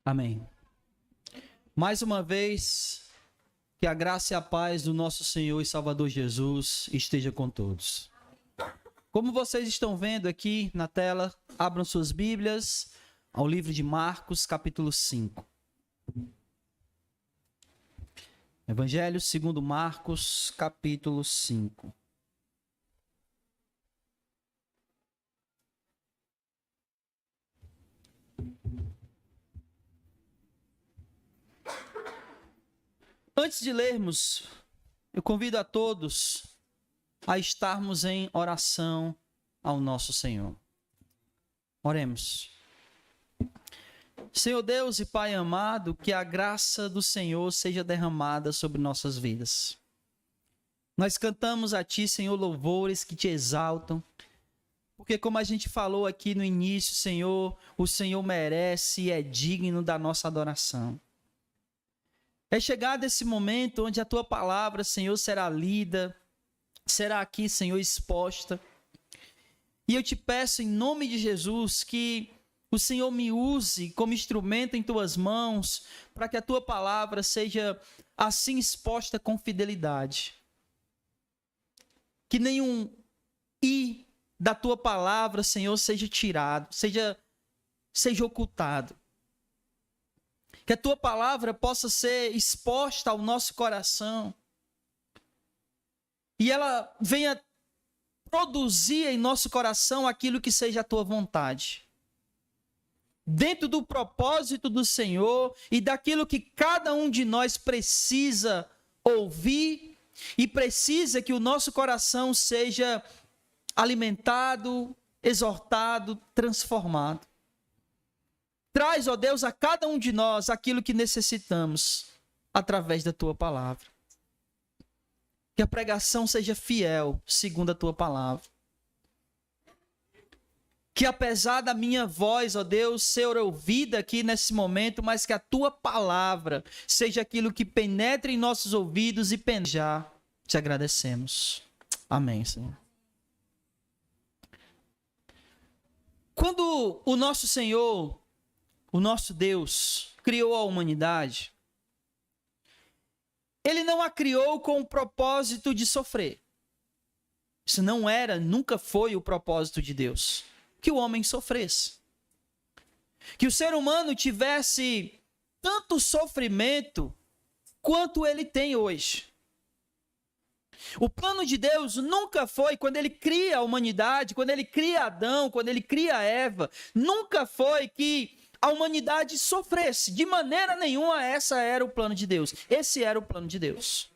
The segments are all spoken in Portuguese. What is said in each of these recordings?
Amém. Mais uma vez, que a graça e a paz do nosso Senhor e Salvador Jesus esteja com todos. Como vocês estão vendo aqui na tela, abram suas Bíblias ao livro de Marcos, capítulo 5. Evangelho segundo Marcos, capítulo 5. Antes de lermos, eu convido a todos a estarmos em oração ao nosso Senhor. Oremos. Senhor Deus e Pai amado, que a graça do Senhor seja derramada sobre nossas vidas. Nós cantamos a Ti, Senhor, louvores que Te exaltam, porque como a gente falou aqui no início, Senhor, o Senhor merece e é digno da nossa adoração. É chegado esse momento onde a Tua palavra, Senhor, será lida, será aqui, Senhor, exposta. E eu te peço em nome de Jesus que o Senhor me use como instrumento em Tuas mãos, para que a Tua palavra seja assim exposta com fidelidade. Que nenhum i da Tua palavra, Senhor, seja tirado, seja ocultado. Que a Tua palavra possa ser exposta ao nosso coração e ela venha produzir em nosso coração aquilo que seja a Tua vontade. Dentro do propósito do Senhor e daquilo que cada um de nós precisa ouvir e precisa que o nosso coração seja alimentado, exortado, transformado. Traz, ó Deus, a cada um de nós aquilo que necessitamos através da Tua palavra. Que a pregação seja fiel, segundo a Tua palavra. Que apesar da minha voz, ó Deus, ser ouvida aqui nesse momento, mas que a Tua palavra seja aquilo que penetre em nossos ouvidos e penjar. Te agradecemos. Amém, Senhor. Quando o nosso Senhor, o nosso Deus, criou a humanidade, Ele não a criou com o propósito de sofrer. Isso não era, nunca foi o propósito de Deus. Que o homem sofresse. Que o ser humano tivesse tanto sofrimento quanto ele tem hoje. O plano de Deus nunca foi, quando Ele cria a humanidade, quando Ele cria Adão, quando Ele cria Eva, nunca foi que a humanidade sofresse. De maneira nenhuma, esse era o plano de Deus. Esse era o plano de Deus.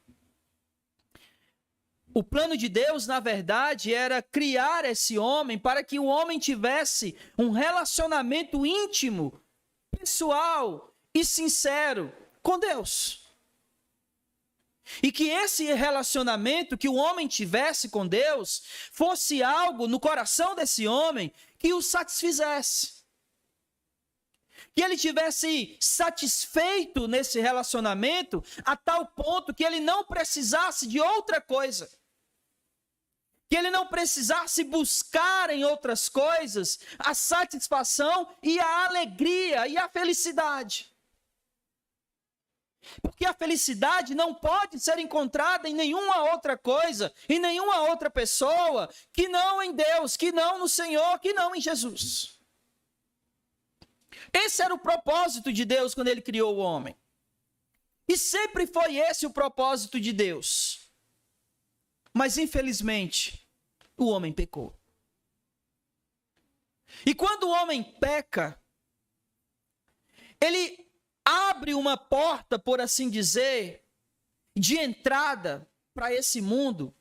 O plano de Deus, na verdade, era criar esse homem para que o homem tivesse um relacionamento íntimo, pessoal e sincero com Deus. E que esse relacionamento que o homem tivesse com Deus fosse algo no coração desse homem que o satisfizesse. Que ele tivesse satisfeito nesse relacionamento a tal ponto que ele não precisasse de outra coisa. Que ele não precisasse buscar em outras coisas a satisfação e a alegria e a felicidade. Porque a felicidade não pode ser encontrada em nenhuma outra coisa, em nenhuma outra pessoa, que não em Deus, que não no Senhor, que não em Jesus. Esse era o propósito de Deus quando Ele criou o homem. E sempre foi esse o propósito de Deus. Mas, infelizmente, o homem pecou. E quando o homem peca, ele abre uma porta, por assim dizer, de entrada para esse mundo,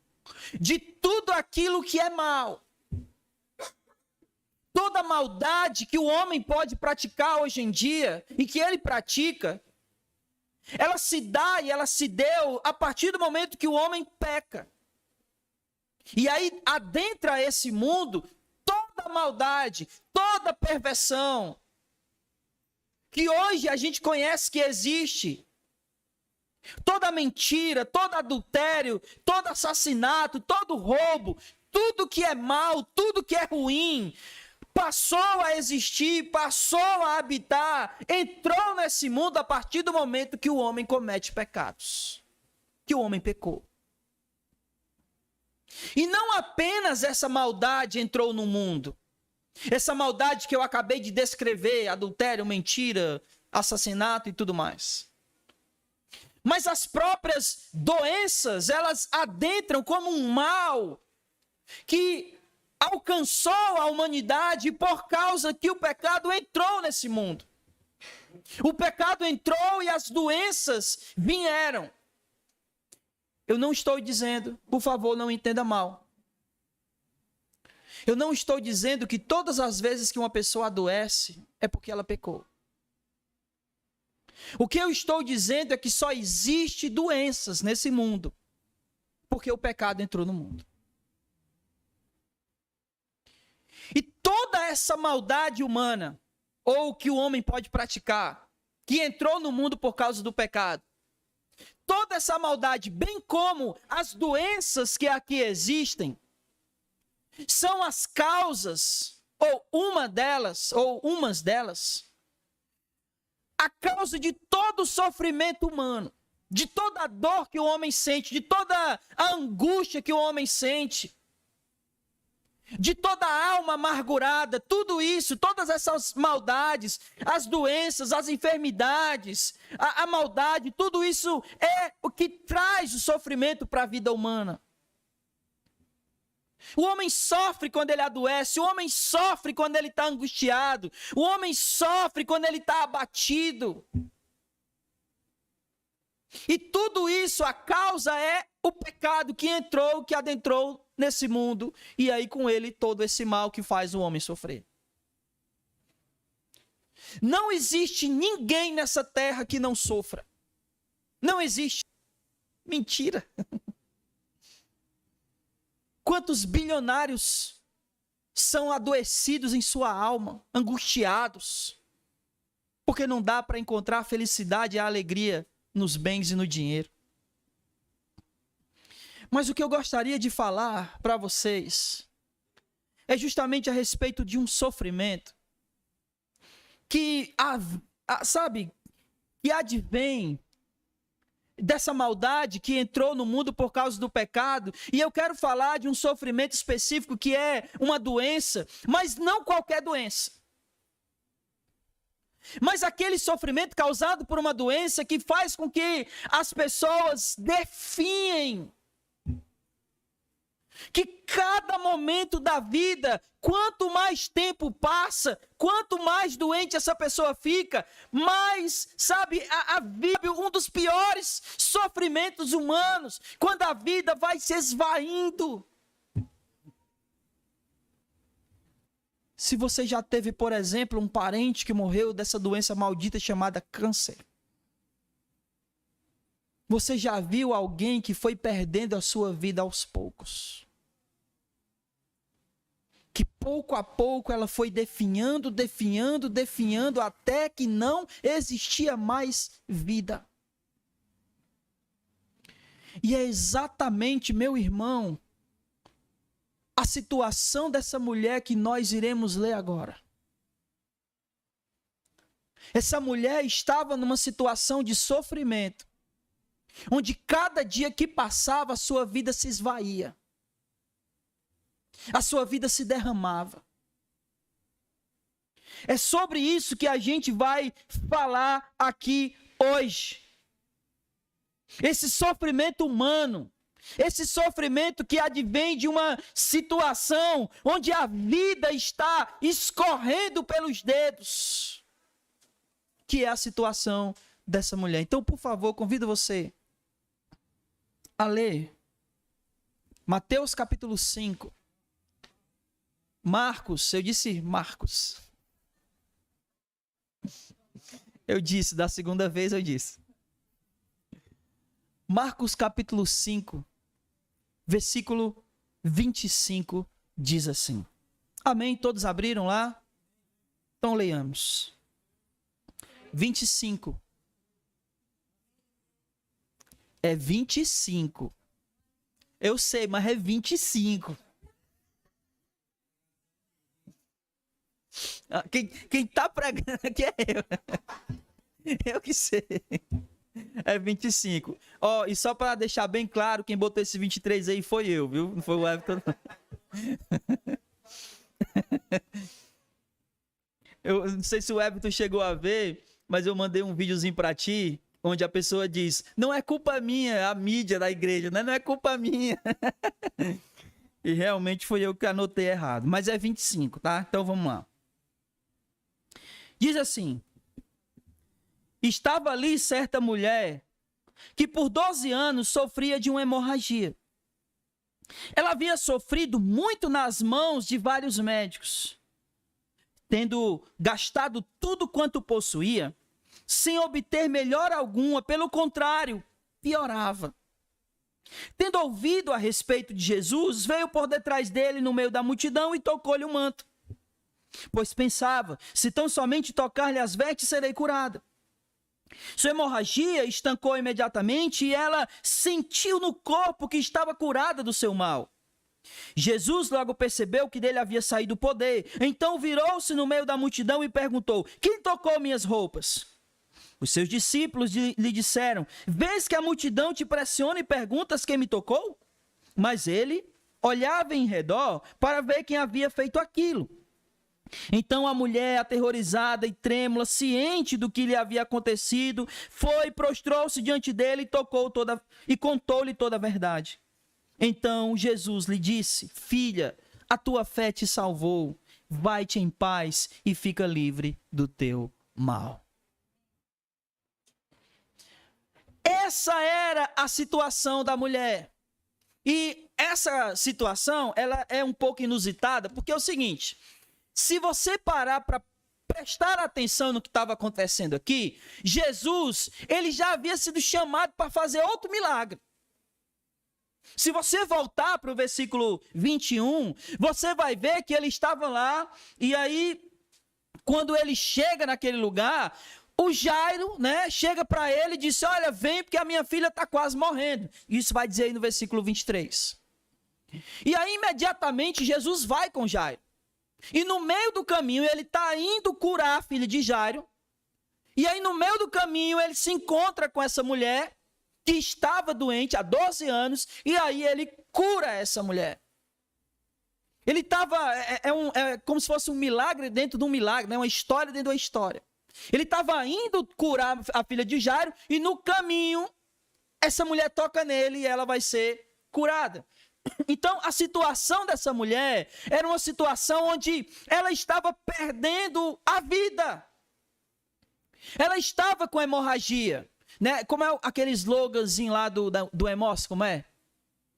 de tudo aquilo que é mal. Toda maldade que o homem pode praticar hoje em dia, e que ele pratica, ela se dá e ela se deu a partir do momento que o homem peca. E aí adentra esse mundo toda maldade, toda perversão, que hoje a gente conhece que existe. Toda mentira, todo adultério, todo assassinato, todo roubo, tudo que é mal, tudo que é ruim, passou a existir, passou a habitar, entrou nesse mundo a partir do momento que o homem comete pecados, que o homem pecou. E não apenas essa maldade entrou no mundo, essa maldade que eu acabei de descrever, adultério, mentira, assassinato e tudo mais. Mas as próprias doenças, elas adentram como um mal que alcançou a humanidade por causa que o pecado entrou nesse mundo. O pecado entrou e as doenças vieram. Eu não estou dizendo, por favor, não entenda mal. Eu não estou dizendo que todas as vezes que uma pessoa adoece é porque ela pecou. O que eu estou dizendo é que só existe doenças nesse mundo porque o pecado entrou no mundo. E toda essa maldade humana, ou que o homem pode praticar, que entrou no mundo por causa do pecado, toda essa maldade, bem como as doenças que aqui existem, são as causas, ou umas delas, a causa de todo o sofrimento humano, de toda a dor que o homem sente, de toda a angústia que o homem sente, de toda a alma amargurada, tudo isso, todas essas maldades, as doenças, as enfermidades, a maldade, tudo isso é o que traz o sofrimento para a vida humana. O homem sofre quando ele adoece, o homem sofre quando ele está angustiado, o homem sofre quando ele está abatido. E tudo isso, a causa é o pecado que entrou, que adentrou nesse mundo, e aí com ele todo esse mal que faz o homem sofrer. Não existe ninguém nessa terra que não sofra. Não existe. Mentira. Quantos bilionários são adoecidos em sua alma, angustiados, porque não dá para encontrar a felicidade e a alegria nos bens e no dinheiro. Mas o que eu gostaria de falar para vocês é justamente a respeito de um sofrimento que, que advém dessa maldade que entrou no mundo por causa do pecado. E eu quero falar de um sofrimento específico que é uma doença, mas não qualquer doença. Mas aquele sofrimento causado por uma doença que faz com que as pessoas definhem que cada momento da vida, quanto mais tempo passa, quanto mais doente essa pessoa fica, mais, a vida, um dos piores sofrimentos humanos, quando a vida vai se esvaindo. Se você já teve, por exemplo, um parente que morreu dessa doença maldita chamada câncer, você já viu alguém que foi perdendo a sua vida aos poucos? Que pouco a pouco ela foi definhando, até que não existia mais vida. E é exatamente, meu irmão, a situação dessa mulher que nós iremos ler agora. Essa mulher estava numa situação de sofrimento, onde cada dia que passava a sua vida se esvaía. A sua vida se derramava. É sobre isso que a gente vai falar aqui hoje. Esse sofrimento humano, esse sofrimento que advém de uma situação onde a vida está escorrendo pelos dedos, que é a situação dessa mulher. Então, por favor, convido você a ler Mateus capítulo 5. Marcos, eu disse Marcos. Eu disse, da segunda vez eu disse. Marcos capítulo 5, versículo 25, diz assim. Amém? Todos abriram lá? Então leiamos. 25. É 25. Eu sei, mas é 25. Quem tá pregando aqui é eu. Eu que sei. É 25. Ó, e só para deixar bem claro, quem botou esse 23 aí foi eu, viu? Não foi o Everton, não. Eu não sei se o Everton chegou a ver, mas eu mandei um videozinho para ti, onde a pessoa diz, não é culpa minha, a mídia da igreja, né? Não é culpa minha. E realmente foi eu que anotei errado. Mas é 25, tá? Então vamos lá. Diz assim, estava ali certa mulher que por 12 anos sofria de uma hemorragia. Ela havia sofrido muito nas mãos de vários médicos, tendo gastado tudo quanto possuía, sem obter melhora alguma, pelo contrário, piorava. Tendo ouvido a respeito de Jesus, veio por detrás dele no meio da multidão e tocou-lhe o manto. Pois pensava, se tão somente tocar-lhe as vestes, serei curada. Sua hemorragia estancou imediatamente e ela sentiu no corpo que estava curada do seu mal. Jesus logo percebeu que dele havia saído o poder. Então virou-se no meio da multidão e perguntou, quem tocou minhas roupas? Os seus discípulos lhe disseram, vês que a multidão te pressiona e perguntas quem me tocou? Mas ele olhava em redor para ver quem havia feito aquilo. Então a mulher, aterrorizada e trêmula, ciente do que lhe havia acontecido, foi, prostrou-se diante dele e contou-lhe toda a verdade. Então Jesus lhe disse, filha, a tua fé te salvou, vai-te em paz e fica livre do teu mal. Essa era a situação da mulher. E essa situação, ela é um pouco inusitada, porque é o seguinte, se você parar para prestar atenção no que estava acontecendo aqui, Jesus, ele já havia sido chamado para fazer outro milagre. Se você voltar para o versículo 21, você vai ver que ele estava lá, e aí, quando ele chega naquele lugar, o Jairo, né, chega para ele e disse, olha, vem porque a minha filha está quase morrendo. Isso vai dizer aí no versículo 23. E aí, imediatamente, Jesus vai com Jairo. E no meio do caminho, ele está indo curar a filha de Jairo. E aí, no meio do caminho, ele se encontra com essa mulher que estava doente há 12 anos. E aí, ele cura essa mulher. Ele estava... É como se fosse um milagre dentro de um milagre, né? Uma história dentro de uma história. Ele estava indo curar a filha de Jairo. E no caminho, essa mulher toca nele e ela vai ser curada. Então, a situação dessa mulher era uma situação onde ela estava perdendo a vida. Ela estava com hemorragia, né? Como é aquele sloganzinho lá do Emos, como é?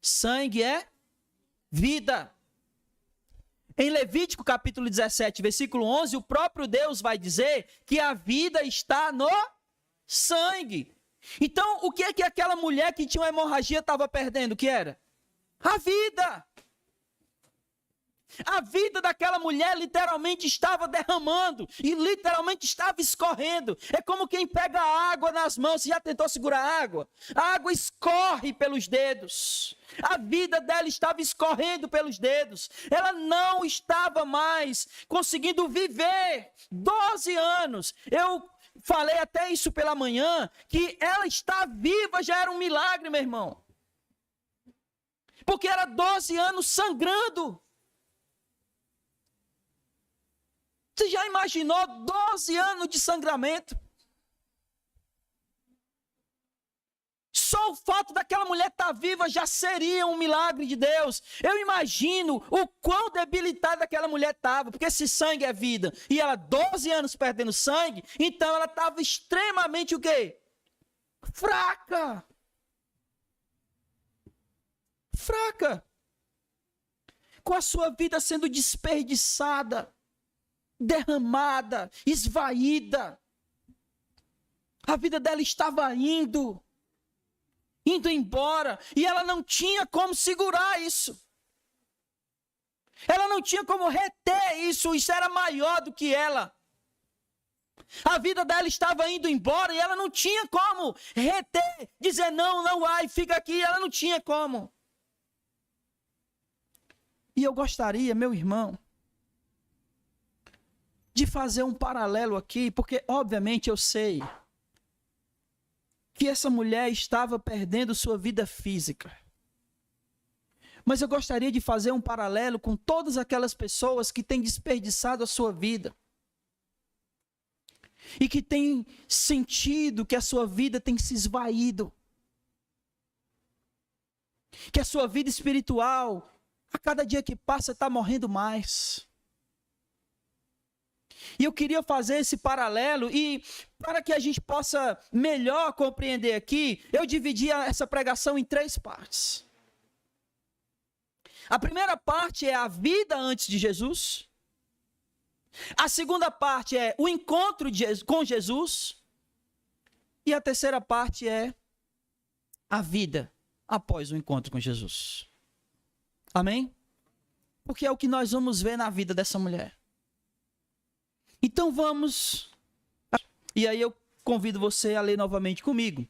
Sangue é vida. Em Levítico capítulo 17, versículo 11, o próprio Deus vai dizer que a vida está no sangue. Então, o que é que aquela mulher que tinha uma hemorragia estava perdendo? O que era? A vida. A vida daquela mulher literalmente estava derramando e literalmente estava escorrendo. É como quem pega água nas mãos. Você já tentou segurar a água? A água escorre pelos dedos. A vida dela estava escorrendo pelos dedos. Ela não estava mais conseguindo viver 12 anos. Eu falei até isso pela manhã, que ela está viva já era um milagre, meu irmão. Porque era 12 anos sangrando. Você já imaginou 12 anos de sangramento? Só o fato daquela mulher estar viva já seria um milagre de Deus. Eu imagino o quão debilitada aquela mulher estava, porque esse sangue é vida. E ela 12 anos perdendo sangue, então ela estava extremamente o quê? Fraca. Fraca, com a sua vida sendo desperdiçada, derramada, esvaída. A vida dela estava indo embora, e ela não tinha como segurar isso. Ela não tinha como reter isso era maior do que ela. A vida dela estava indo embora e ela não tinha como reter, dizer não vai, fica aqui, ela não tinha como. E eu gostaria, meu irmão, de fazer um paralelo aqui, porque obviamente eu sei que essa mulher estava perdendo sua vida física. Mas eu gostaria de fazer um paralelo com todas aquelas pessoas que têm desperdiçado a sua vida. E que têm sentido que a sua vida tem se esvaído. Que a sua vida espiritual, a cada dia que passa, está morrendo mais. E eu queria fazer esse paralelo e para que a gente possa melhor compreender aqui, eu dividi essa pregação em 3 partes. A primeira parte é a vida antes de Jesus. A segunda parte é o encontro com Jesus. E a terceira parte é a vida após o encontro com Jesus. Amém? Porque é o que nós vamos ver na vida dessa mulher. Então vamos. E aí eu convido você a ler novamente comigo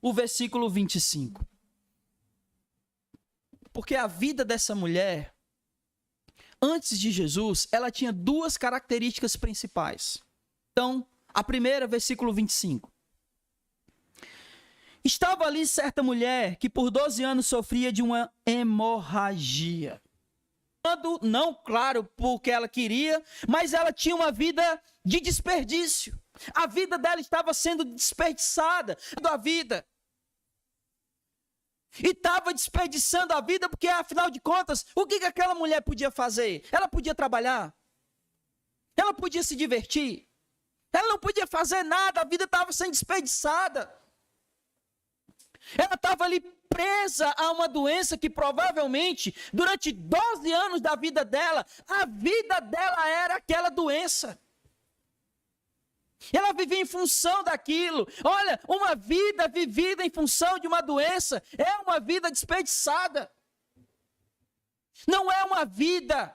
o versículo 25. Porque a vida dessa mulher, antes de Jesus, ela tinha 2 características principais. Então, a primeira, versículo 25. Estava ali certa mulher que por 12 anos sofria de uma hemorragia. Não, claro, porque ela queria, mas ela tinha uma vida de desperdício. A vida dela estava sendo desperdiçada da vida. E estava desperdiçando a vida porque, afinal de contas, o que aquela mulher podia fazer? Ela podia trabalhar? Ela podia se divertir? Ela não podia fazer nada, a vida estava sendo desperdiçada. Ela estava ali presa a uma doença que provavelmente, durante 12 anos da vida dela, a vida dela era aquela doença. Ela vivia em função daquilo. Olha, uma vida vivida em função de uma doença é uma vida desperdiçada. Não é uma vida.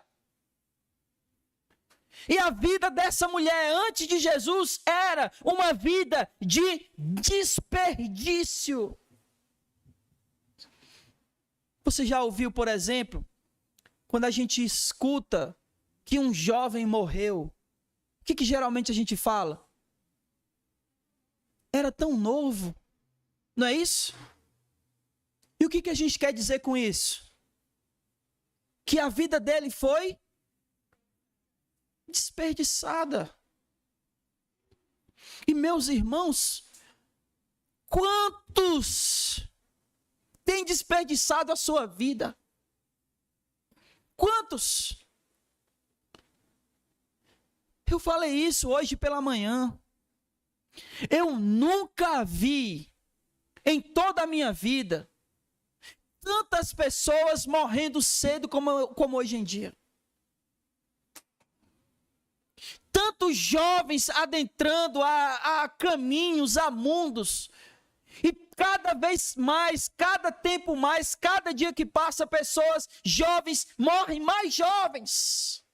E a vida dessa mulher antes de Jesus era uma vida de desperdício. Você já ouviu, por exemplo, quando a gente escuta que um jovem morreu, o que geralmente a gente fala? Era tão novo, não é isso? E o que a gente quer dizer com isso? Que a vida dele foi desperdiçada. E meus irmãos, quantos têm desperdiçado a sua vida? Quantos? Eu falei isso hoje pela manhã. Eu nunca vi, em toda a minha vida, tantas pessoas morrendo cedo como hoje em dia. Tantos jovens adentrando a caminhos, a mundos. E cada vez mais, cada tempo mais, cada dia que passa, pessoas jovens morrem mais jovens.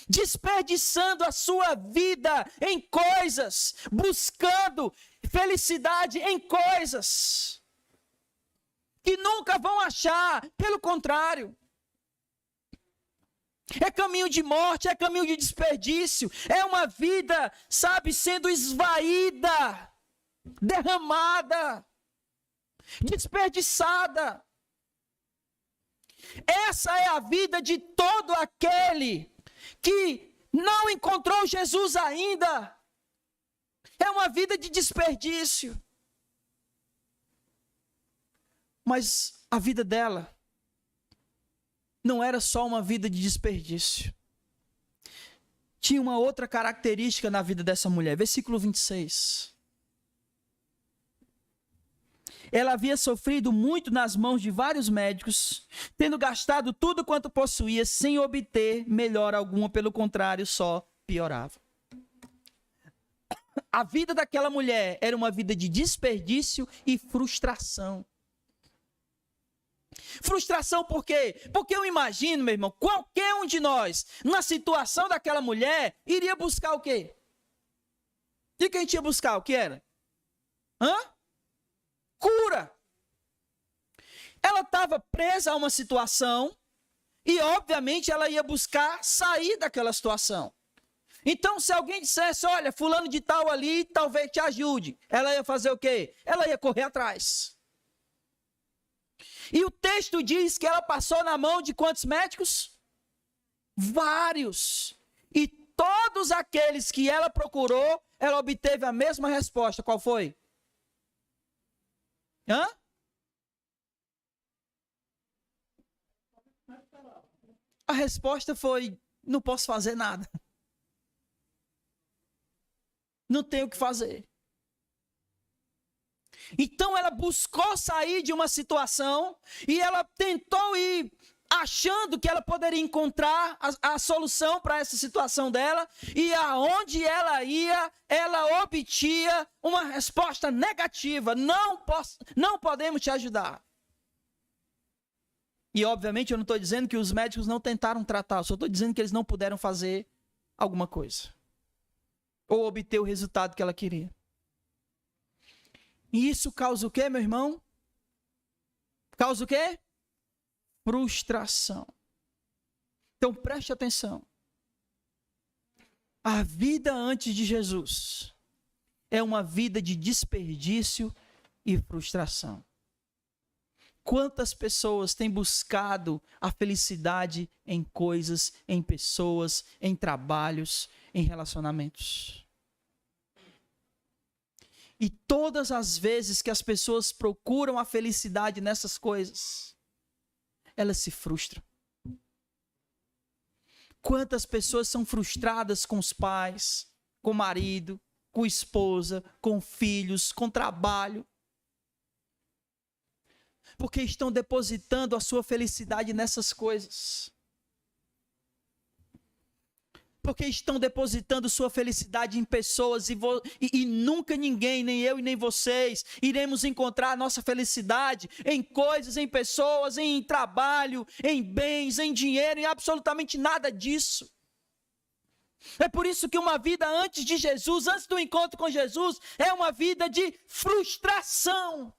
Desperdiçando a sua vida em coisas, buscando felicidade em coisas que nunca vão achar, pelo contrário. É caminho de morte, é caminho de desperdício, é uma vida, sabe, sendo esvaída, derramada, desperdiçada. Essa é a vida de todo aquele que não encontrou Jesus ainda. É uma vida de desperdício. Mas a vida dela não era só uma vida de desperdício. Tinha uma outra característica na vida dessa mulher. Versículo 26. Ela havia sofrido muito nas mãos de vários médicos, tendo gastado tudo quanto possuía, sem obter melhora alguma, pelo contrário, só piorava. A vida daquela mulher era uma vida de desperdício e frustração. Frustração por quê? Porque eu imagino, meu irmão, qualquer um de nós, na situação daquela mulher, iria buscar o quê? O que a gente ia buscar? O que era? Cura. Ela estava presa a uma situação E, obviamente, ela ia buscar sair daquela situação. Então, se alguém dissesse, olha, fulano de tal ali, talvez te ajude, ela ia fazer o quê? Ela ia correr atrás. E o texto diz que ela passou na mão de quantos médicos? Vários. E todos aqueles que ela procurou, ela obteve a mesma resposta. Qual foi? Hã? A resposta foi, não posso fazer nada. Não tenho o que fazer. Então ela buscou sair de uma situação e ela tentou ir achando que ela poderia encontrar a solução para essa situação dela, e aonde ela ia, ela obtinha uma resposta negativa: não podemos te ajudar. E obviamente eu não estou dizendo que os médicos não tentaram tratar, eu só estou dizendo que eles não puderam fazer alguma coisa ou obter o resultado que ela queria. E isso causa o quê, meu irmão? Causa o quê? Frustração. Então preste atenção. A vida antes de Jesus é uma vida de desperdício e frustração. Quantas pessoas têm buscado a felicidade em coisas, em pessoas, em trabalhos, em relacionamentos? E todas as vezes que as pessoas procuram a felicidade nessas coisas, elas se frustram. Quantas pessoas são frustradas com os pais, com o marido, com a esposa, com filhos, com trabalho, porque estão depositando a sua felicidade nessas coisas. Porque estão depositando sua felicidade em pessoas e nunca ninguém, nem eu e nem vocês, iremos encontrar a nossa felicidade em coisas, em pessoas, em trabalho, em bens, em dinheiro, em absolutamente nada disso. É por isso que uma vida antes de Jesus, antes do encontro com Jesus, é uma vida de frustração.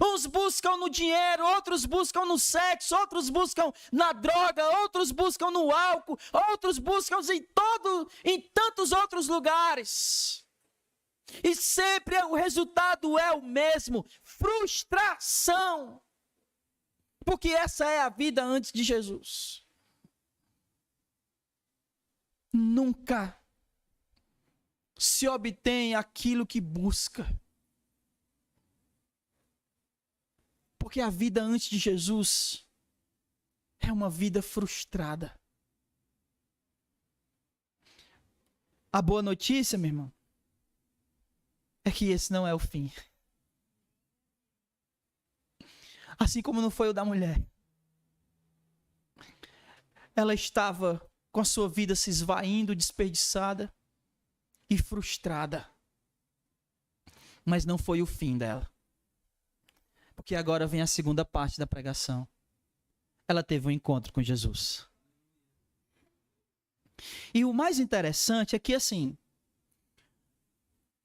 Uns buscam no dinheiro, outros buscam no sexo, outros buscam na droga, outros buscam no álcool, outros buscam em tantos outros lugares. E sempre o resultado é o mesmo: frustração. Porque essa é a vida antes de Jesus. Nunca se obtém aquilo que busca. Porque a vida antes de Jesus é uma vida frustrada. A boa notícia, meu irmão, é que esse não é o fim. Assim como não foi o da mulher. Ela estava com a sua vida se esvaindo, desperdiçada e frustrada. Mas não foi o fim dela. Porque agora vem a segunda parte da pregação. Ela teve um encontro com Jesus. E o mais interessante é que, assim,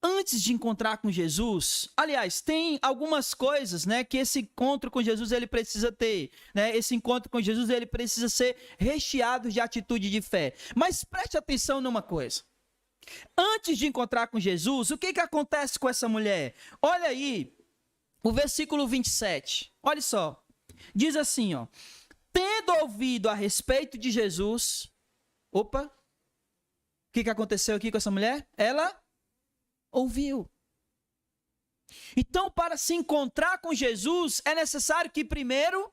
antes de encontrar com Jesus, aliás, tem algumas coisas, né, que esse encontro com Jesus ele precisa ter, né? Esse encontro com Jesus ele precisa ser recheado de atitude de fé. Mas preste atenção numa coisa. Antes de encontrar com Jesus, o que acontece com essa mulher? Olha aí. O versículo 27, olha só, diz assim, ó: tendo ouvido a respeito de Jesus, o que aconteceu aqui com essa mulher? Ela ouviu. Então, para se encontrar com Jesus, é necessário que primeiro,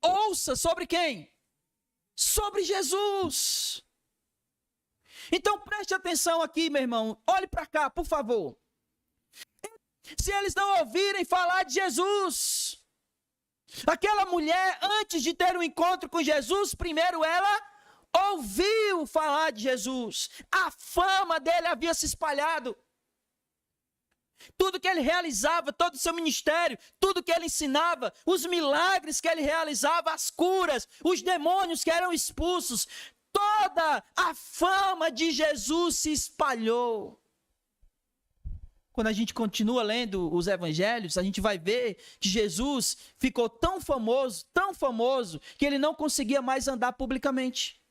ouça sobre quem? Sobre Jesus. Então, preste atenção aqui, meu irmão, olhe para cá, por favor. Se eles não ouvirem falar de Jesus, aquela mulher, antes de ter um encontro com Jesus, primeiro ela ouviu falar de Jesus. A fama dele havia se espalhado. Tudo que ele realizava, todo o seu ministério, tudo que ele ensinava, os milagres que ele realizava, as curas, os demônios que eram expulsos, toda a fama de Jesus se espalhou. quando a gente continua lendo os evangelhos, a gente vai ver que Jesus ficou tão famoso, que ele não conseguia mais andar publicamente.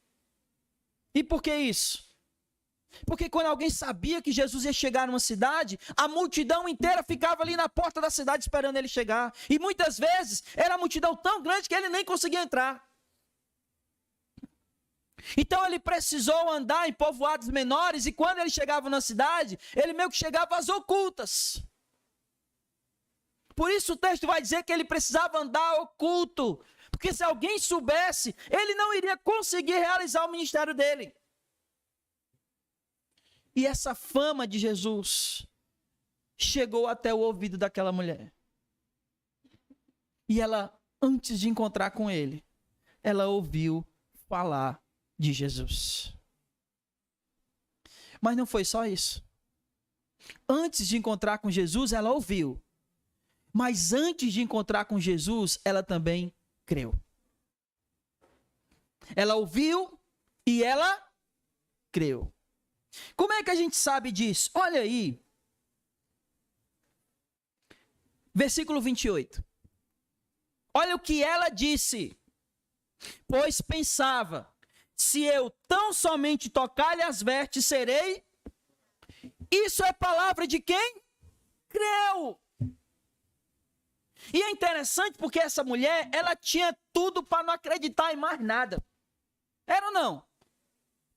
E por que isso? Porque quando alguém sabia que Jesus ia chegar numa cidade, a multidão inteira ficava ali na porta da cidade esperando ele chegar. E muitas vezes era a multidão tão grande que ele nem conseguia entrar. Então ele precisou andar em povoados menores, e quando ele chegava na cidade, ele meio que chegava às ocultas. Por isso o texto vai dizer que ele precisava andar oculto, porque se alguém soubesse, ele não iria conseguir realizar o ministério dele. E essa fama de Jesus chegou até o ouvido daquela mulher. E ela, antes de encontrar com ele, ela ouviu falar de Jesus. Mas não foi só isso. Antes de encontrar com Jesus, ela ouviu. Mas antes de encontrar com Jesus, ela também creu. Ela ouviu e ela creu. Como é que a gente sabe disso? Olha aí. Versículo 28. Olha o que ela disse. Pois pensava, se eu tão somente tocar-lhe as vestes, serei. Isso é palavra de quem? Creu. E é interessante porque essa mulher, ela tinha tudo para não acreditar em mais nada. Era ou não?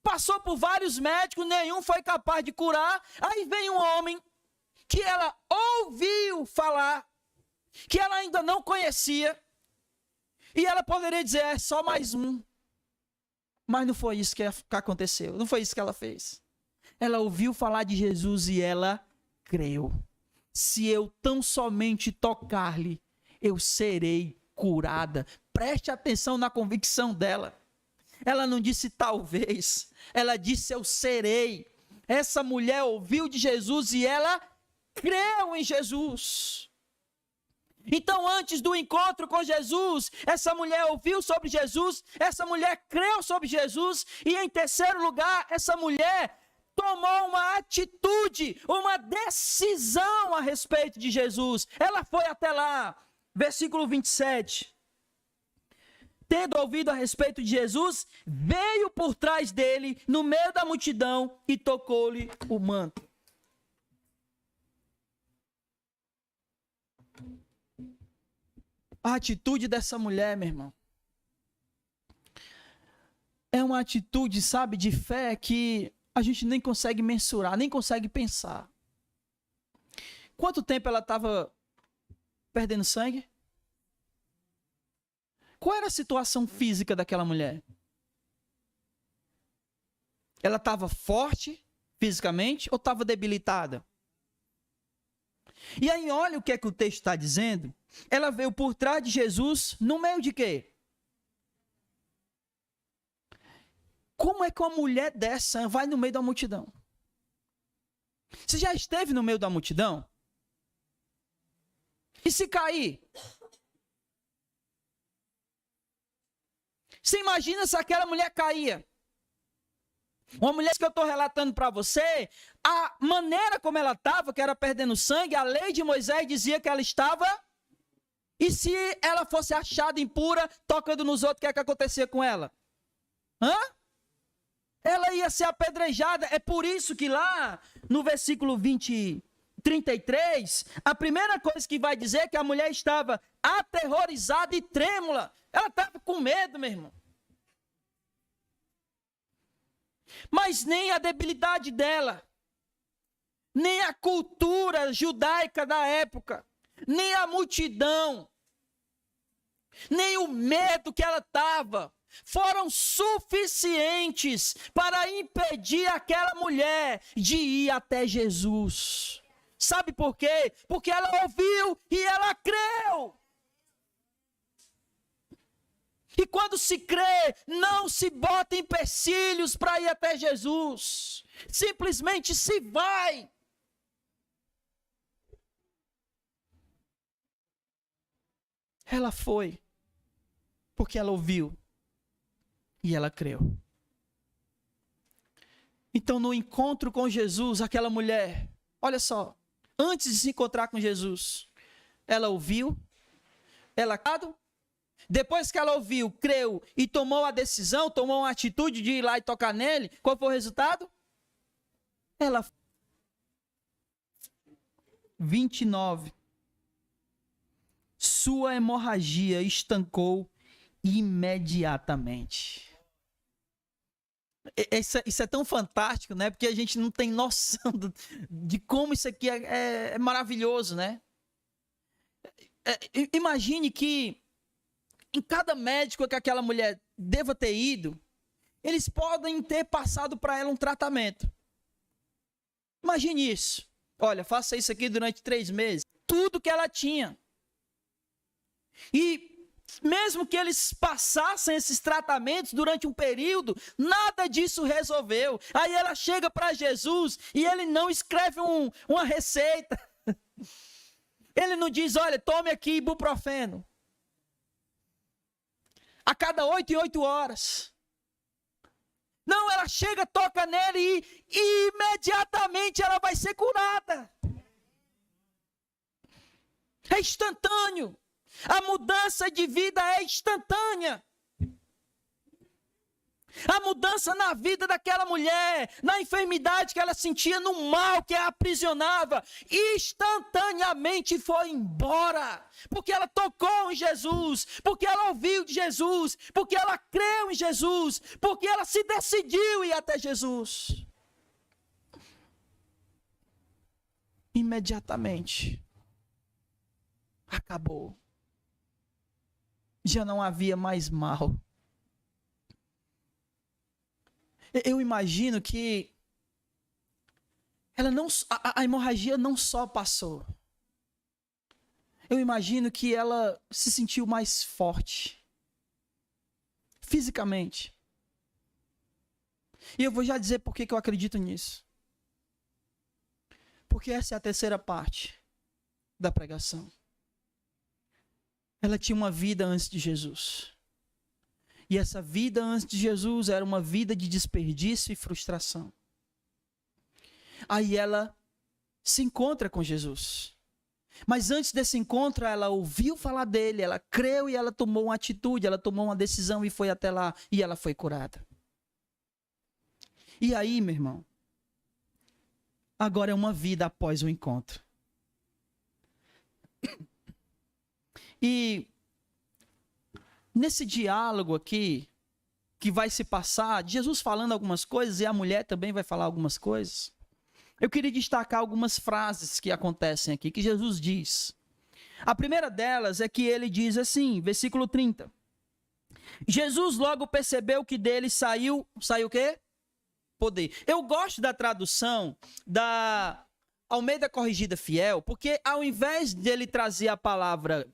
Passou por vários médicos, nenhum foi capaz de curar. Aí vem um homem que ela ouviu falar, que ela ainda não conhecia. E ela poderia dizer, é só mais um. Mas não foi isso que aconteceu, não foi isso que ela fez. Ela ouviu falar de Jesus e ela creu. Se eu tão somente tocar-lhe, eu serei curada. Preste atenção na convicção dela. Ela não disse talvez, ela disse eu serei. Essa mulher ouviu de Jesus e ela creu em Jesus. Então, antes do encontro com Jesus, essa mulher ouviu sobre Jesus, essa mulher creu sobre Jesus, e em terceiro lugar, essa mulher tomou uma atitude, uma decisão a respeito de Jesus. Ela foi até lá, versículo 27. Tendo ouvido a respeito de Jesus, veio por trás dele, no meio da multidão, e tocou-lhe o manto. A atitude dessa mulher, meu irmão, é uma atitude, sabe, de fé que a gente nem consegue mensurar, nem consegue pensar. Quanto tempo ela estava perdendo sangue? Qual era a situação física daquela mulher? Ela estava forte fisicamente ou estava debilitada? E aí olha o que é que o texto está dizendo. Ela veio por trás de Jesus no meio de quê? Como é que uma mulher dessa vai no meio da multidão? Você já esteve no meio da multidão? E se cair? Você imagina se aquela mulher caía? Uma mulher que eu estou relatando para você, a maneira como ela estava, que era perdendo sangue, a lei de Moisés dizia que ela estava. E se ela fosse achada impura, tocando nos outros, o que é que acontecia com ela? Ela ia ser apedrejada. É por isso que lá no versículo 33, a primeira coisa que vai dizer é que a mulher estava aterrorizada e trêmula. Ela estava com medo, meu irmão. Mas nem a debilidade dela, nem a cultura judaica da época, nem a multidão, nem o medo que ela estava, foram suficientes para impedir aquela mulher de ir até Jesus. Sabe por quê? Porque ela ouviu e ela creu. E quando se crê, não se bota empecilhos para ir até Jesus. Simplesmente se vai. Ela foi, porque ela ouviu e ela creu. Então, no encontro com Jesus, aquela mulher, olha só, antes de se encontrar com Jesus? Ela ouviu, depois que ela ouviu, creu e tomou a decisão, tomou uma atitude de ir lá e tocar nele, qual foi o resultado? 29. Sua hemorragia estancou imediatamente. Isso é tão fantástico, né? Porque a gente não tem noção de como isso aqui é maravilhoso, né? Imagine que em cada médico que aquela mulher deva ter ido, eles podem ter passado para ela um tratamento. Imagine isso. Olha, faça isso aqui durante 3 meses. Tudo que ela tinha. E mesmo que eles passassem esses tratamentos durante um período, nada disso resolveu. Aí ela chega para Jesus e ele não escreve uma receita. Ele não diz, olha, tome aqui ibuprofeno. A cada 8 em 8 horas. Não, ela chega, toca nele e imediatamente ela vai ser curada. É instantâneo. A mudança de vida é instantânea. A mudança na vida daquela mulher, na enfermidade que ela sentia, no mal que a aprisionava, instantaneamente foi embora. Porque ela tocou em Jesus, porque ela ouviu de Jesus, porque ela creu em Jesus, porque ela se decidiu ir até Jesus. Imediatamente. Acabou. Já não havia mais mal. Eu imagino que a hemorragia não só passou. Eu imagino que ela se sentiu mais forte. Fisicamente. E eu vou já dizer por que eu acredito nisso. Porque essa é a terceira parte da pregação. Ela tinha uma vida antes de Jesus. E essa vida antes de Jesus era uma vida de desperdício e frustração. Aí ela se encontra com Jesus. Mas antes desse encontro, ela ouviu falar dele, ela creu e ela tomou uma atitude, ela tomou uma decisão e foi até lá. E ela foi curada. E aí, meu irmão, agora é uma vida após o encontro. E nesse diálogo aqui, que vai se passar, Jesus falando algumas coisas e a mulher também vai falar algumas coisas, eu queria destacar algumas frases que acontecem aqui, que Jesus diz. A primeira delas é que ele diz assim, versículo 30. Jesus logo percebeu que dele saiu o quê? Poder. Eu gosto da tradução da Almeida Corrigida Fiel, porque ao invés de ele trazer a palavra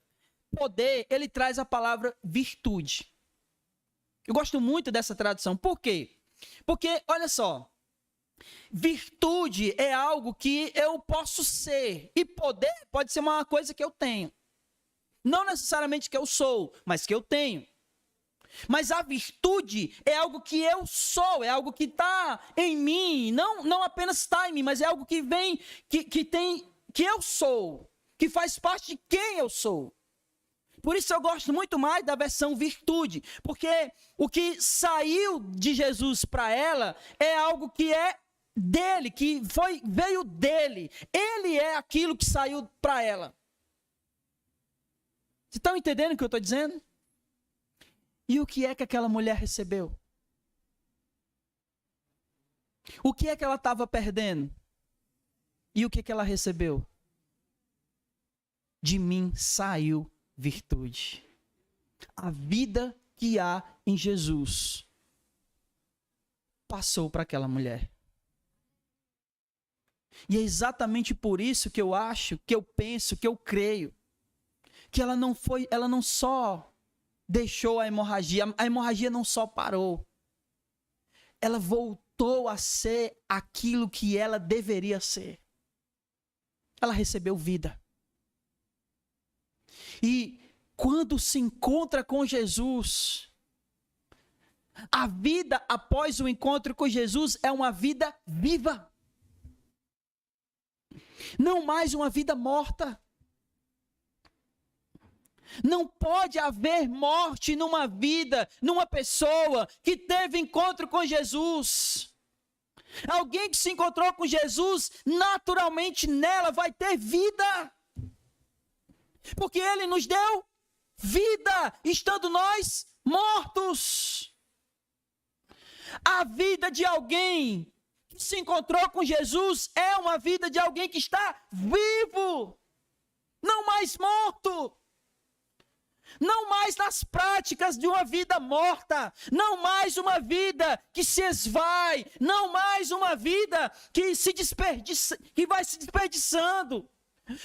poder, ele traz a palavra virtude. Eu gosto muito dessa tradução. Por quê? Porque, olha só, virtude é algo que eu posso ser, e poder pode ser uma coisa que eu tenho. Não necessariamente que eu sou, mas que eu tenho. Mas a virtude é algo que eu sou, é algo que está em mim, não apenas está em mim, mas é algo que vem, que eu sou, que faz parte de quem eu sou. Por isso eu gosto muito mais da versão virtude, porque o que saiu de Jesus para ela é algo que é dele, veio dele. Ele é aquilo que saiu para ela. Vocês estão entendendo o que eu estou dizendo? E o que é que aquela mulher recebeu? O que é que ela estava perdendo? E o que é que ela recebeu? De mim saiu virtude. A vida que há em Jesus passou para aquela mulher. E é exatamente por isso que eu acho, que eu penso, que eu creio, que ela não só deixou a hemorragia não só parou, ela voltou a ser aquilo que ela deveria ser. Ela recebeu vida. E quando se encontra com Jesus, a vida após o encontro com Jesus é uma vida viva. Não mais uma vida morta. Não pode haver morte numa vida, numa pessoa que teve encontro com Jesus. Alguém que se encontrou com Jesus, naturalmente nela vai ter vida. Porque Ele nos deu vida, estando nós mortos. A vida de alguém que se encontrou com Jesus é uma vida de alguém que está vivo, não mais morto. Não mais nas práticas de uma vida morta, não mais uma vida que se esvai, não mais uma vida que que vai se desperdiçando,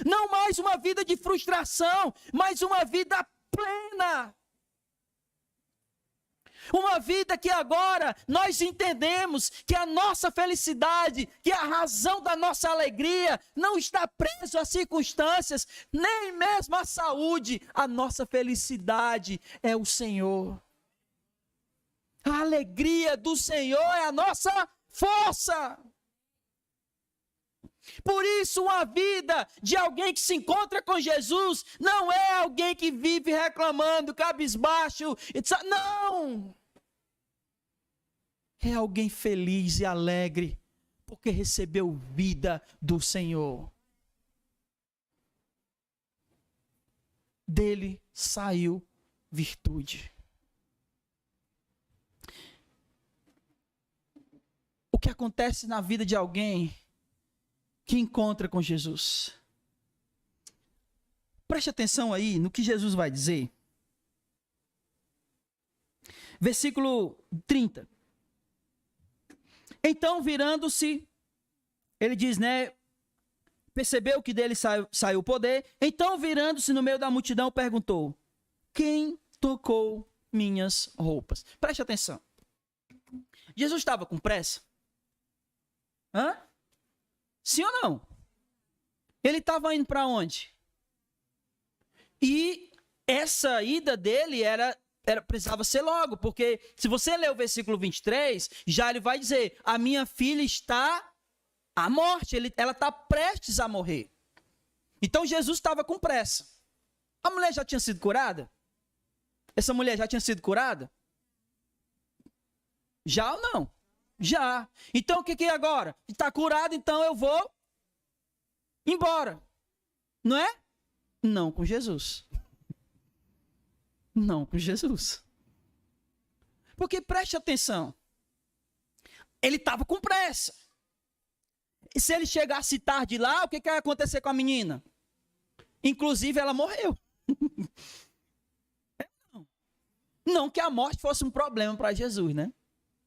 não mais uma vida de frustração, mas uma vida plena. Uma vida que agora nós entendemos que a nossa felicidade, que a razão da nossa alegria não está preso às circunstâncias, nem mesmo à saúde. A nossa felicidade é o Senhor. A alegria do Senhor é a nossa força. Por isso, uma vida de alguém que se encontra com Jesus não é alguém que vive reclamando, cabisbaixo. Não! É alguém feliz e alegre, porque recebeu vida do Senhor. Dele saiu virtude. O que acontece na vida de alguém que encontra com Jesus? Preste atenção aí no que Jesus vai dizer. Versículo 30. Então, virando-se, ele diz, né? Percebeu que dele saiu o poder. Então, virando-se no meio da multidão, perguntou: quem tocou minhas roupas? Preste atenção. Jesus estava com pressa? Hã? Sim ou não? Ele estava indo para onde? E essa ida dele precisava ser logo, porque se você ler o versículo 23, já ele vai dizer: a minha filha está à morte, ela está prestes a morrer. Então Jesus estava com pressa. A mulher já tinha sido curada? Essa mulher já tinha sido curada? Já ou não? Já. Então o que é agora? Está curada, então eu vou embora. Não é? Não com Jesus. Não com Jesus. Porque preste atenção. Ele estava com pressa. E se ele chegasse tarde lá, o que ia acontecer com a menina? Inclusive, ela morreu. Não que a morte fosse um problema para Jesus, né?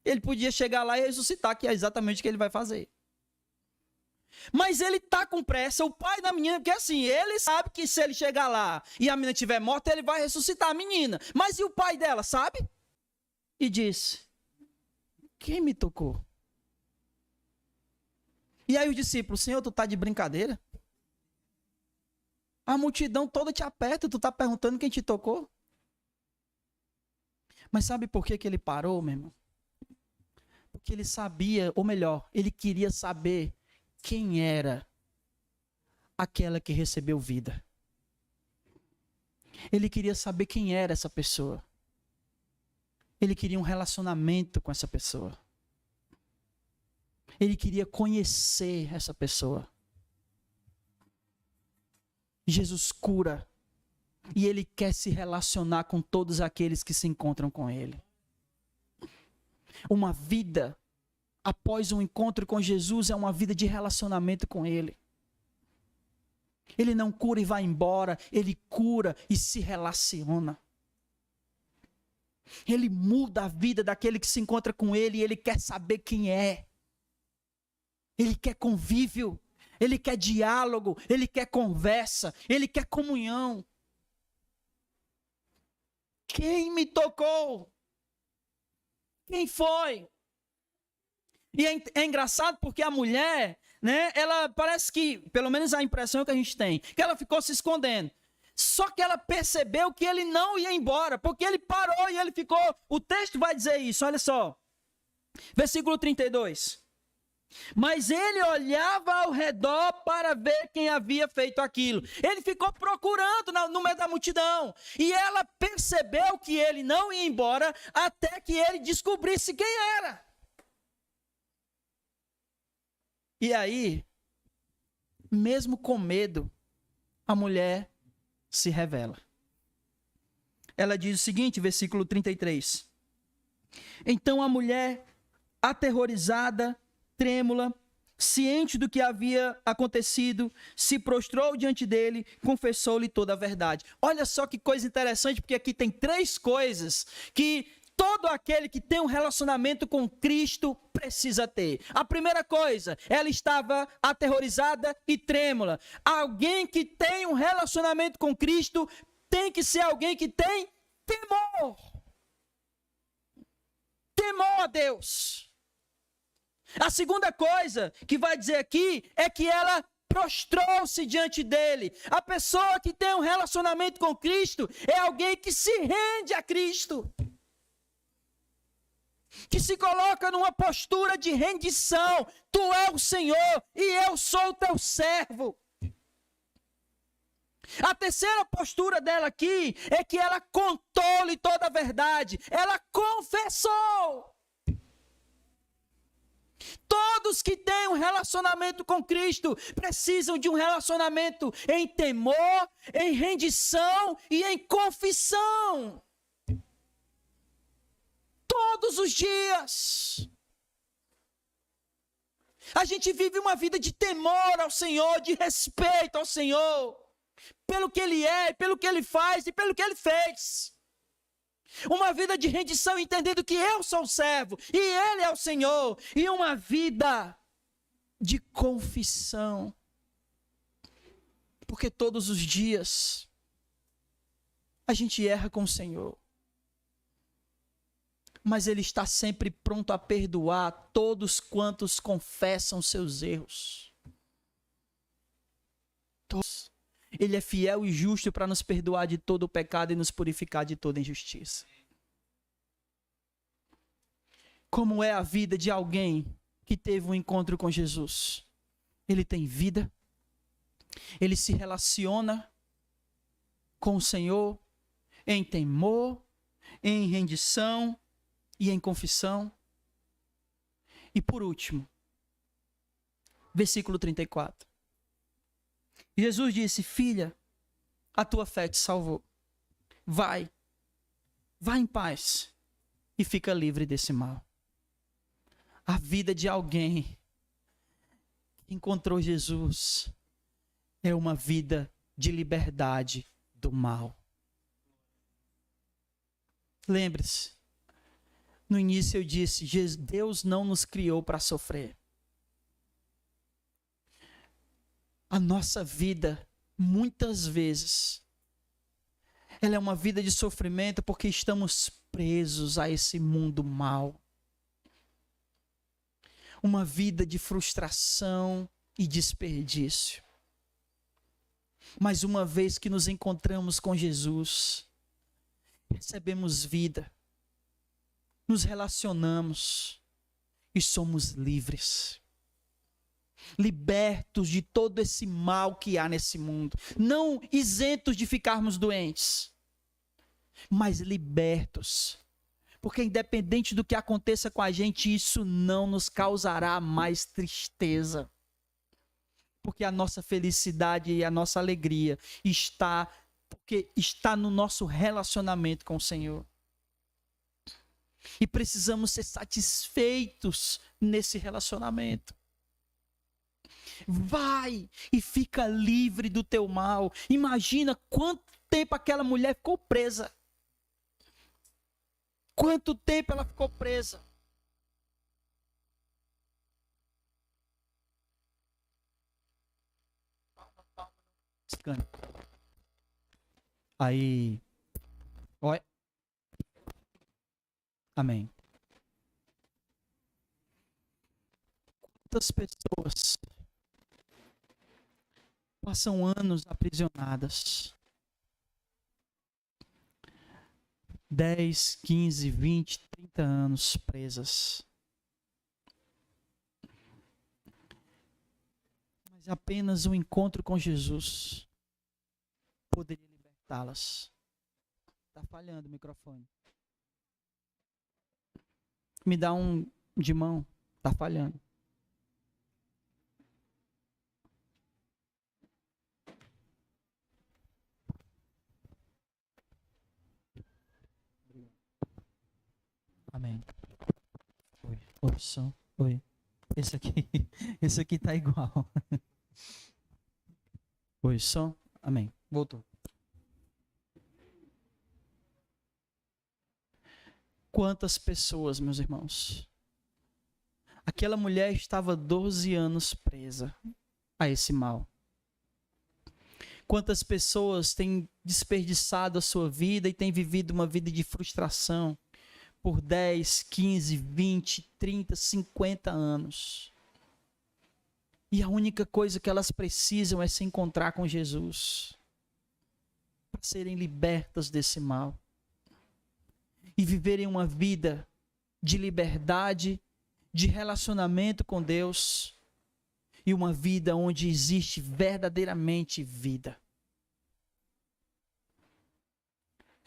Ele podia chegar lá e ressuscitar, que é exatamente o que ele vai fazer. Mas ele está com pressa, o pai da menina, porque assim, ele sabe que se ele chegar lá e a menina estiver morta, ele vai ressuscitar a menina. Mas e o pai dela, sabe? E disse: quem me tocou? E aí os discípulos: Senhor, tu tá de brincadeira? A multidão toda te aperta, tu tá perguntando quem te tocou? Mas sabe por que ele parou, meu irmão? Porque ele sabia, ou melhor, ele queria saber quem era aquela que recebeu vida. Ele queria saber quem era essa pessoa. Ele queria um relacionamento com essa pessoa. Ele queria conhecer essa pessoa. Jesus cura. E ele quer se relacionar com todos aqueles que se encontram com ele. Uma vida após um encontro com Jesus é uma vida de relacionamento com ele. Ele não cura e vai embora, ele cura e se relaciona. Ele muda a vida daquele que se encontra com ele e ele quer saber quem é. Ele quer convívio, ele quer diálogo, ele quer conversa, ele quer comunhão. Quem me tocou? Quem foi? E é engraçado porque a mulher, né, ela parece que, pelo menos a impressão que a gente tem, que ela ficou se escondendo. Só que ela percebeu que ele não ia embora, porque ele parou e ele ficou. O texto vai dizer isso, olha só. Versículo 32. Mas ele olhava ao redor para ver quem havia feito aquilo. Ele ficou procurando no meio da multidão. E ela percebeu que ele não ia embora até que ele descobrisse quem era. E aí, mesmo com medo, a mulher se revela. Ela diz o seguinte, versículo 33. Então a mulher, aterrorizada, trêmula, ciente do que havia acontecido, se prostrou diante dele, confessou-lhe toda a verdade. Olha só que coisa interessante, porque aqui tem 3 coisas que todo aquele que tem um relacionamento com Cristo precisa ter. A primeira coisa, ela estava aterrorizada e trêmula. Alguém que tem um relacionamento com Cristo tem que ser alguém que tem temor. Temor a Deus. A segunda coisa que vai dizer aqui é que ela prostrou-se diante dele. A pessoa que tem um relacionamento com Cristo é alguém que se rende a Cristo. Que se coloca numa postura de rendição. Tu és o Senhor e eu sou o teu servo. A terceira postura dela aqui é que ela contou-lhe toda a verdade. Ela confessou. Todos que têm um relacionamento com Cristo precisam de um relacionamento em temor, em rendição e em confissão. Todos os dias. A gente vive uma vida de temor ao Senhor, de respeito ao Senhor, pelo que Ele é, pelo que Ele faz e pelo que Ele fez. Uma vida de rendição, entendendo que eu sou o servo e Ele é o Senhor. E uma vida de confissão. Porque todos os dias a gente erra com o Senhor. Mas Ele está sempre pronto a perdoar todos quantos confessam seus erros. Todos. Ele é fiel e justo para nos perdoar de todo o pecado e nos purificar de toda injustiça. Como é a vida de alguém que teve um encontro com Jesus? Ele tem vida, ele se relaciona com o Senhor em temor, em rendição e em confissão. E por último, versículo 34. Jesus disse: filha, a tua fé te salvou. Vai em paz e fica livre desse mal. A vida de alguém que encontrou Jesus é uma vida de liberdade do mal. Lembre-se, no início eu disse, Deus não nos criou para sofrer. A nossa vida, muitas vezes, ela é uma vida de sofrimento porque estamos presos a esse mundo mau. Uma vida de frustração e desperdício. Mas uma vez que nos encontramos com Jesus, recebemos vida, nos relacionamos e somos livres. Libertos de todo esse mal que há nesse mundo. Não isentos de ficarmos doentes, mas libertos. Porque independente do que aconteça com a gente, isso não nos causará mais tristeza. Porque a nossa felicidade e a nossa alegria está no nosso relacionamento com o Senhor. E precisamos ser satisfeitos nesse relacionamento. Vai e fica livre do teu mal. Imagina quanto tempo aquela mulher ficou presa. Quanto tempo ela ficou presa. Aí. Oi. Amém. Quantas pessoas passam anos aprisionadas? 10, 15, 20, 30 anos presas. Mas apenas um encontro com Jesus poderia libertá-las. Está falhando o microfone. Me dá um de mão. Está falhando. Amém. Oi. Oi, som. Oi. Esse aqui tá igual. Oi, som. Amém. Voltou. Quantas pessoas, meus irmãos? Aquela mulher estava 12 anos presa a esse mal. Quantas pessoas têm desperdiçado a sua vida e têm vivido uma vida de frustração por 10, 15, 20, 30, 50 anos. E a única coisa que elas precisam é se encontrar com Jesus para serem libertas desse mal e viverem uma vida de liberdade, de relacionamento com Deus e uma vida onde existe verdadeiramente vida.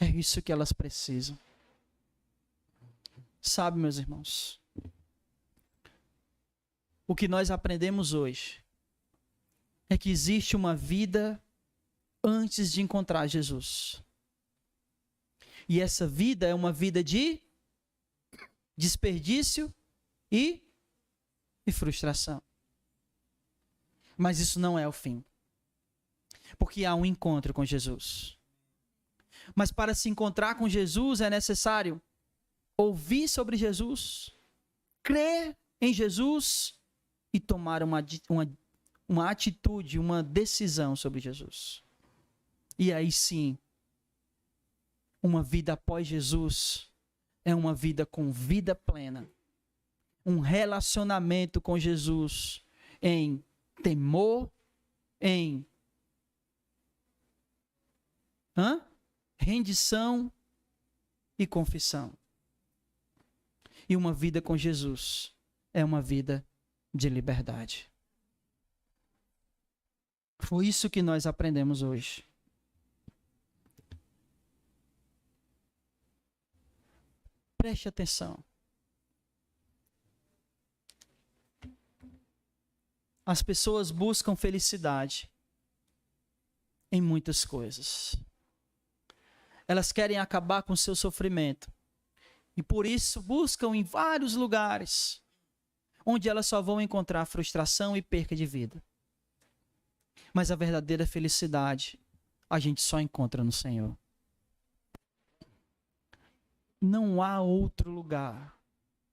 É isso que elas precisam. Sabe, meus irmãos, o que nós aprendemos hoje é que existe uma vida antes de encontrar Jesus. E essa vida é uma vida de desperdício e frustração. Mas isso não é o fim. Porque há um encontro com Jesus. Mas para se encontrar com Jesus é necessário ouvir sobre Jesus, crer em Jesus e tomar uma atitude, uma decisão sobre Jesus. E aí sim, uma vida após Jesus é uma vida com vida plena. Um relacionamento com Jesus em temor, em rendição e confissão. E uma vida com Jesus é uma vida de liberdade. Foi isso que nós aprendemos hoje. Preste atenção. As pessoas buscam felicidade em muitas coisas. Elas querem acabar com o seu sofrimento. E por isso buscam em vários lugares onde elas só vão encontrar frustração e perca de vida. Mas a verdadeira felicidade a gente só encontra no Senhor. Não há outro lugar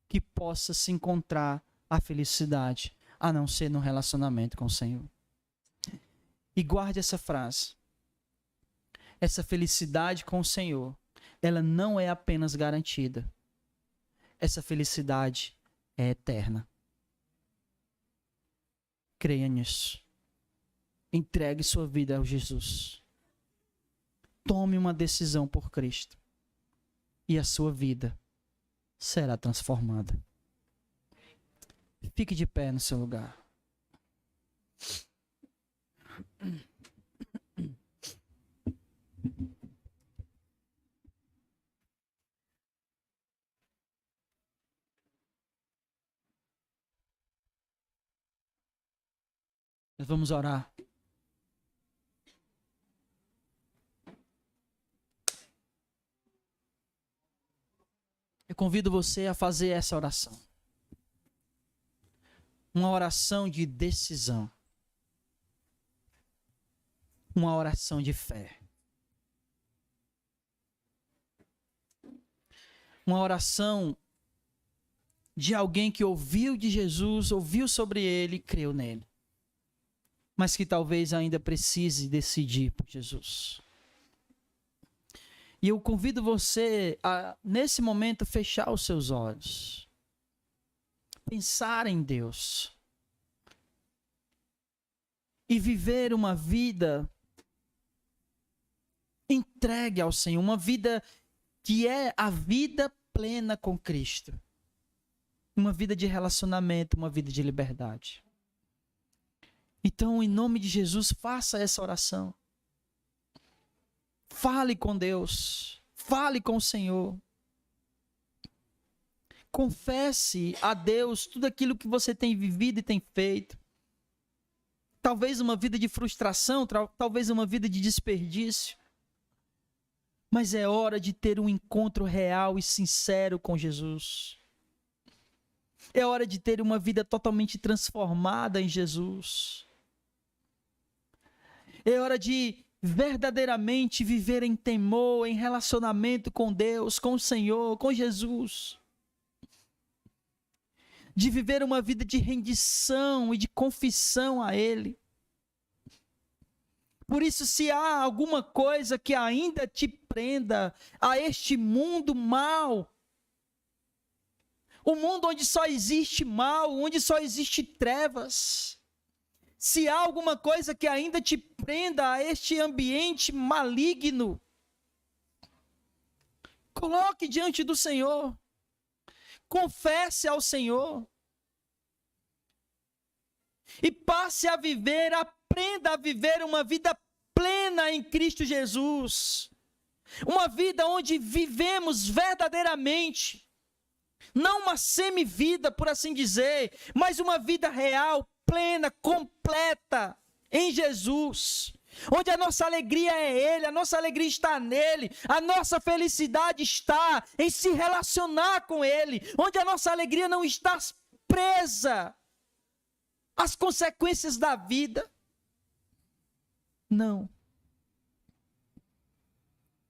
que possa se encontrar a felicidade a não ser no relacionamento com o Senhor. E guarde essa frase. Essa felicidade com o Senhor, ela não é apenas garantida. Essa felicidade é eterna. Creia nisso. Entregue sua vida ao Jesus. Tome uma decisão por Cristo. E a sua vida será transformada. Fique de pé no seu lugar. Nós vamos orar. Eu convido você a fazer essa oração. Uma oração de decisão. Uma oração de fé. Uma oração de alguém que ouviu de Jesus, ouviu sobre ele e creu nele. Mas que talvez ainda precise decidir por Jesus. E eu convido você a, nesse momento, fechar os seus olhos. Pensar em Deus. E viver uma vida entregue ao Senhor. Uma vida que é a vida plena com Cristo. Uma vida de relacionamento, uma vida de liberdade. Então, em nome de Jesus, faça essa oração. Fale com Deus. Fale com o Senhor. Confesse a Deus tudo aquilo que você tem vivido e tem feito. Talvez uma vida de frustração, talvez uma vida de desperdício. Mas é hora de ter um encontro real e sincero com Jesus. É hora de ter uma vida totalmente transformada em Jesus. É hora de verdadeiramente viver em temor, em relacionamento com Deus, com o Senhor, com Jesus. De viver uma vida de rendição e de confissão a Ele. Por isso, se há alguma coisa que ainda te prenda a este mundo mau, o mundo onde só existe mal, onde só existe trevas, se há alguma coisa que ainda te prenda a este ambiente maligno, coloque diante do Senhor, confesse ao Senhor e passe a viver, aprenda a viver uma vida plena em Cristo Jesus, uma vida onde vivemos verdadeiramente, não uma semi-vida, por assim dizer, mas uma vida real, plena, completa em Jesus, onde a nossa alegria é Ele, a nossa alegria está nele, a nossa felicidade está em se relacionar com Ele, onde a nossa alegria não está presa às consequências da vida. Não.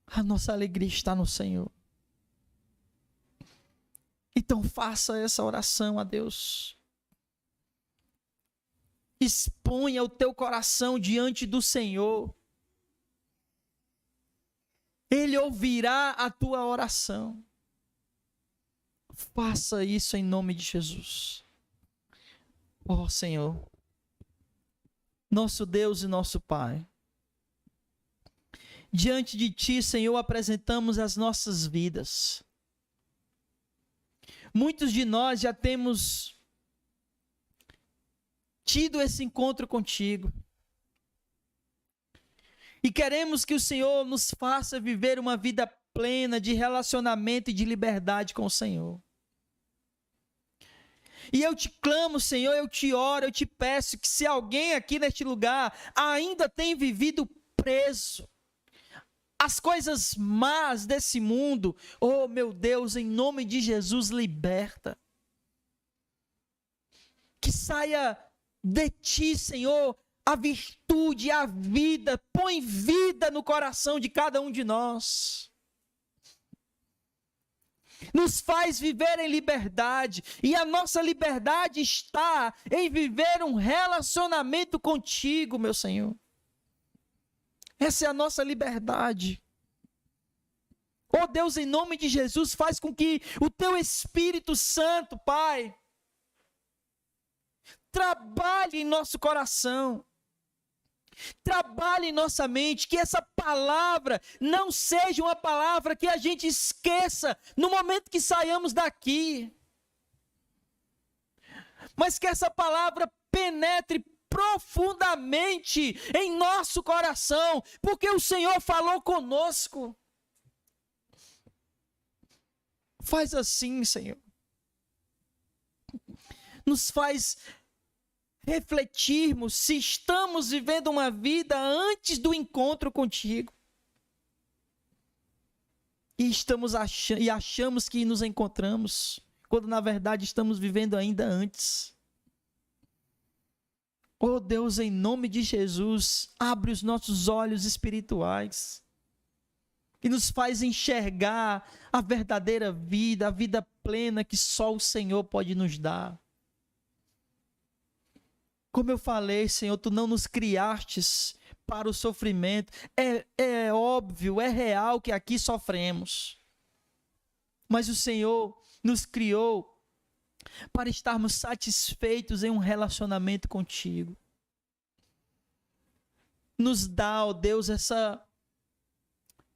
A nossa alegria está no Senhor. Então faça essa oração a Deus. Exponha o teu coração diante do Senhor. Ele ouvirá a tua oração. Faça isso em nome de Jesus. Ó Senhor, nosso Deus e nosso Pai, diante de Ti, Senhor, apresentamos as nossas vidas. Muitos de nós já temos tido esse encontro contigo. E queremos que o Senhor nos faça viver uma vida plena de relacionamento e de liberdade com o Senhor. E eu te clamo, Senhor, eu te oro, eu te peço que se alguém aqui neste lugar ainda tem vivido preso as coisas más desse mundo, oh meu Deus, em nome de Jesus, liberta. Que saia de ti, Senhor, a virtude, a vida, põe vida no coração de cada um de nós. Nos faz viver em liberdade, e a nossa liberdade está em viver um relacionamento contigo, meu Senhor. Essa é a nossa liberdade. Oh Deus, em nome de Jesus, faz com que o Teu Espírito Santo, Pai, trabalhe em nosso coração, trabalhe em nossa mente, que essa palavra não seja uma palavra que a gente esqueça no momento que saiamos daqui, mas que essa palavra penetre profundamente em nosso coração, porque o Senhor falou conosco. Faz assim, Senhor. Nos faz refletirmos se estamos vivendo uma vida antes do encontro contigo. E achamos que nos encontramos, quando na verdade estamos vivendo ainda antes. Oh Deus, em nome de Jesus, abre os nossos olhos espirituais e nos faz enxergar a verdadeira vida, a vida plena que só o Senhor pode nos dar. Como eu falei, Senhor, Tu não nos criastes para o sofrimento. É óbvio, é real que aqui sofremos. Mas o Senhor nos criou para estarmos satisfeitos em um relacionamento contigo. Nos dá, ó Deus, essa,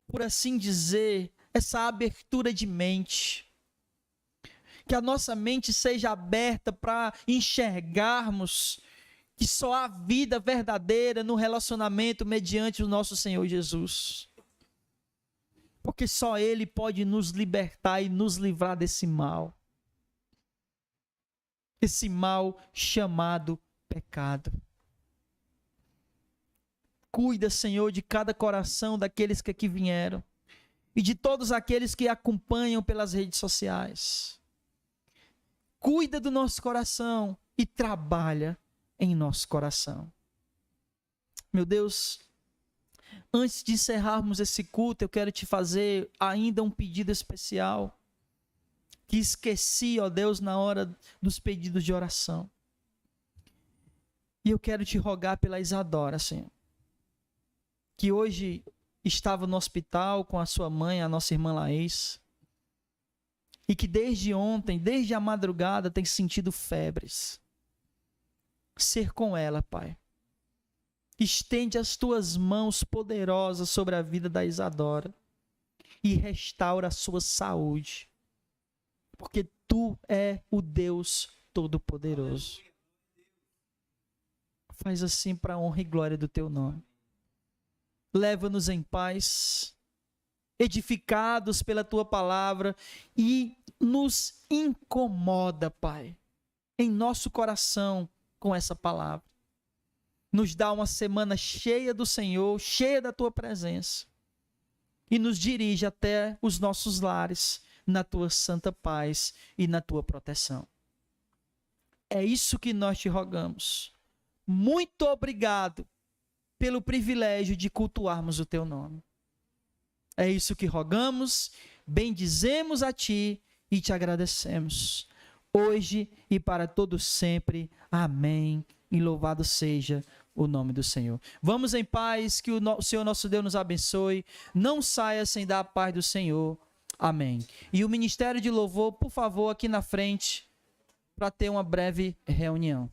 por assim dizer, essa abertura de mente. Que a nossa mente seja aberta para enxergarmos que só há vida verdadeira no relacionamento mediante o nosso Senhor Jesus. Porque só Ele pode nos libertar e nos livrar desse mal. Esse mal chamado pecado. Cuida, Senhor, de cada coração daqueles que aqui vieram e de todos aqueles que acompanham pelas redes sociais. Cuida do nosso coração e trabalha em nosso coração. Meu Deus, antes de encerrarmos esse culto, eu quero te fazer ainda um pedido especial que esqueci, ó Deus, na hora dos pedidos de oração. E eu quero te rogar pela Isadora, Senhor, que hoje estava no hospital com a sua mãe, a nossa irmã Laís, e que desde ontem, desde a madrugada, tem sentido febres. Ser com ela, Pai. Estende as tuas mãos poderosas sobre a vida da Isadora e restaura a sua saúde, porque tu é o Deus Todo-Poderoso. Faz assim para a honra e glória do teu nome. Leva-nos em paz, edificados pela tua palavra, e nos incomoda, Pai, em nosso coração com essa palavra. Nos dá uma semana cheia do Senhor, cheia da tua presença, e nos dirige até os nossos lares, na tua santa paz e na tua proteção. É isso que nós te rogamos. Muito obrigado pelo privilégio de cultuarmos o teu nome. É isso que rogamos, bendizemos a ti e te agradecemos. Hoje e para todos sempre. Amém. E louvado seja o nome do Senhor. Vamos em paz, que o Senhor nosso Deus nos abençoe. Não saia sem dar a paz do Senhor. Amém. E o Ministério de Louvor, por favor, aqui na frente, para ter uma breve reunião.